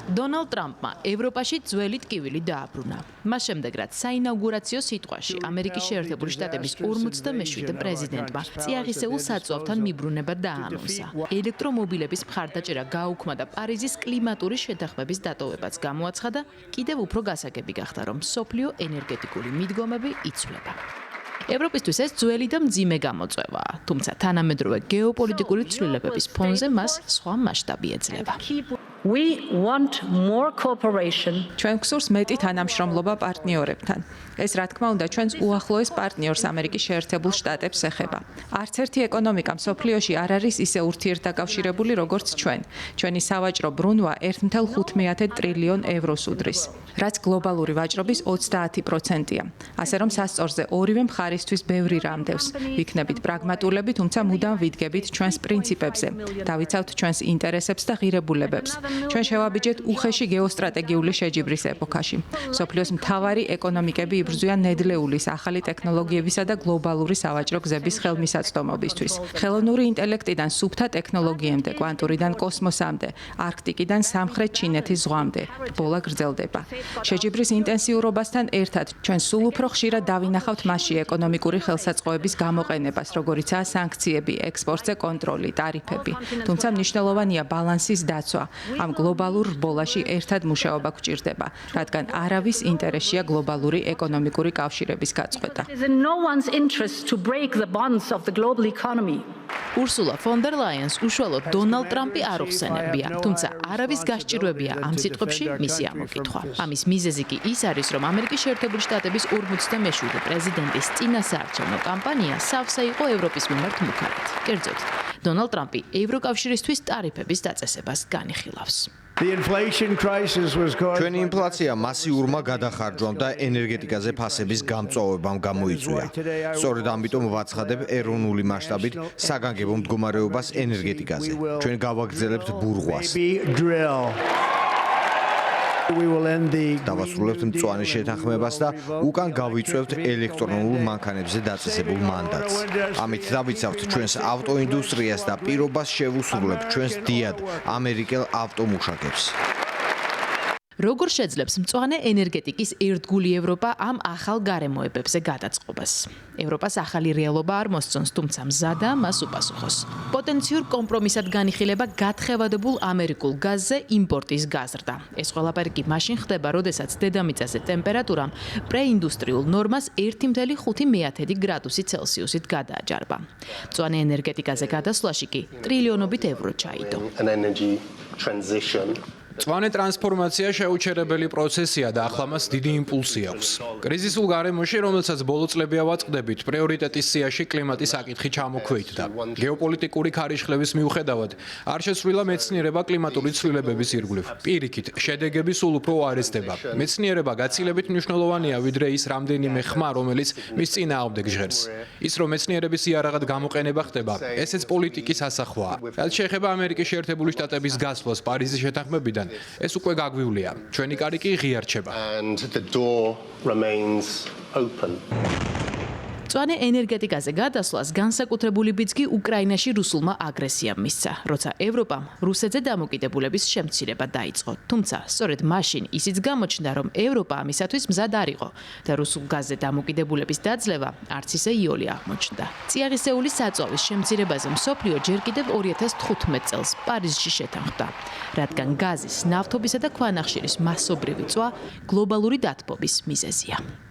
დონალდ ტრამპმა ევროპაში ძველი ტკივილი დააბრუნა. მას შემდეგ, რაც საინაუგურაციო სიტყვაში ამერიკის შეერთებული შტატების 47 პრეზიდენტმა წიაღისეულ საწვავთან მიბრუნება დააანონსა. ელექტრომობილების მხარდაჭერა გაუქმდა და პარიზის კლიმატური შეთანხმების დატოვებაც გამოაცხადა, კიდევ უფრო გასაგები გახდა, რომ მსოფლიო ენერგეტიკული მიდგომები იცვლება. ევროპისთვის ეს ძველი და მძიმე გამოწვევაა, თუმცა თანამედროვე გეოპოლიტიკური ცვლილებების ფონზე მას სხვა მასშტაბი ეძლევა. We want more cooperation. ჩვენ გვსურს მეტი თანამშრომლობა პარტნიორებთან. ეს რა თქმა უნდა ჩვენს უახლოეს პარტნიორს ამერიკის შეერთებულ შტატებს ეხება. არც ერთი ეკონომიკა მსოფლიოში არ არის ისე ურთიერთდაკავშირებული როგორც ჩვენ. ჩვენი სავაჭრო ბრუნვა 1.5 ტრილიონ ევროს უდრის, რაც გლობალური ვაჭრობის 30%-ია. ასე რომ სასწორზე ორივე მხარისთვის ბევრი რამ დევს. ვიქნებით პრაგმატულები, თუმცა მუდამ ვიდგებით ჩვენს პრინციპებზე. დავიცავთ ჩვენს ინტერესებს და ღირებულებებს. ჩვენ შევაბიჯეთ უხეში გეოსტრატეგიული შეჯიბრის ეპოქაში. მსოფლიოს მთავარი ეკონომიკები იბრძვიან ნედლეულის ახალი ტექნოლოგიებისა და გლობალური სავაჭრო გზების ხელმისაწვდომობისთვის. ხელოვნური ინტელექტიდან სუფთა ტექნოლოგიამდე, კვანტურიდან კოსმოსამდე, არქტიკიდან სამხრეთ ჩინეთის ზღვამდე, ბოლა გრძელდება. შეჯიბრის ინტენსიურობასთან ერთად ჩვენ სულ უფრო ხშირად დავინახავთ მასში ეკონომიკური ხელსაწყოების გამოყენებას, როგორიცაა სანქციები, ექსპორტზე კონტროლი, ტარიფები. თუმცა მნიშვნელოვანია ბალანსის დაცვა. ამ გლობალურ რბოლაში ერთად მუშაობა გვჭირდება, რადგან არავის ინტერესია გლობალური ეკონომიკური კავშირების გაწყვეტა. ურსულა ფონ დერ ლაიენს უშუალოდ დონალდ ტრამპი არ უხსენებია, თუმცა არავის გასჭირვებია ამ სიტყვებში მისი ამოკითხვა. ამის მიზეზი კი ის არის, რომ ამერიკის შეერთებული შტატების 47 პრეზიდენტის წინასაარჩევნო კამპანია სავსე იყო ევროპის მიმართ მუქარად. კერძოდ, დონალდ ტრამპი ევროკავშირისთვის ტარიფების დაწესებას განიხილავს. ჩვენი ინფლაცია მასიურმა გადახარჯვამ და ენერგეტიკაზე ფასების გამწვავებამ გამოიწვია. სწორედ ამიტომ ვაცხადებ ეროვნული მასშტაბით საგანგებო მდგომარეობას ენერგეტიკაზე. ჩვენ გავაგრძელებთ ბურღვას. დავასრულებთ მწვანე შეთანხმებას და უკან გავიწევთ ელექტრონულ მანქანებზე დაწესებულ მანდატს. ამით დავიცავთ ჩვენს ავტოინდუსტრიას და პირობას შევუსრულებთ ჩვენს დიად ამერიკელ ავტომუშაკებს. როგორ შეძლებს მწვანე ენერგეტიკის ერთგული ევროპა ამ ახალ გარემოებებზე გადაწყობას? ევროპას ახალი რეალობა არ მოსწონს, თუმცა მზადაა მას უპასუხოს. პოტენციურ კომპრომისად განიხილება გათხევადებულ ამერიკულ გაზზე იმპორტის გაზრდა. ეს ყველაფერი კი მაშინ ხდება, როდესაც დედამიწაზე ტემპერატურამ პრეინდუსტრიულ ნორმას 1.5 გრადუსი ცელსიუსით გადააჯარბა. მწვანე ენერგეტიკაზე გადასვლაში კი ტრილიონობით ევრო ჩაიდო. მწვანე ტრანსფორმაცია შეუჩერებელი პროცესია და ახლა მას დიდი იმპულსი აქვს. კრიზისულ გარემოში, რომელსაც ბოლო წლებია ვაწყდებით, პრიორიტეტის სიაში კლიმატის საკითხი ჩამოქვეითდა. გეოპოლიტიკური ქარიშხლების მიუხედავად, არ შესრულა მეცნიერება კლიმატური ცვლილებების ირგვლივ. პირიქით, შედეგები სულ უფრო უარესდება. მეცნიერება გაცილებით მნიშვნელოვანია, ვიდრე ის რამდენიმე ხმა, რომელიც მის წინააღმდეგ ჟღერს. ის, რომ მეცნიერების იარაღად გამოყენება ხდება, ესეც პოლიტიკის ასახვაა. რაც შეეხება ამერიკის შეერთებული შტატების გასვლას პარიზის შეთანხმებიდან, ეს უკვე გაგვივლია. ჩვენი კარი კი ღია რჩება. მწვანე ენერგეტიკაზე გადასვლას განსაკუთრებული ბიძგი უკრაინაში რუსულმა აგრესიამ მისცა, როცა ევროპამ რუსეთზე დამოკიდებულების შემცირება დაიწყო. თუმცა, სწორედ მაშინ ისიც გამოჩნდა, რომ ევროპა ამისათვის მზად არ იყო და რუსულ გაზზე დამოკიდებულების დაძლევა არც ისე იოლი აღმოჩნდა. წიაღისეული საწვავის შემცირებაზე მსოფლიო ჯერ კიდევ 2015 წელს პარიზში შეთანხმდა, რადგან გაზის, ნავთობისა და ქვანახშირის მასობრივი წვა გლობალური დათბობის მიზეზია.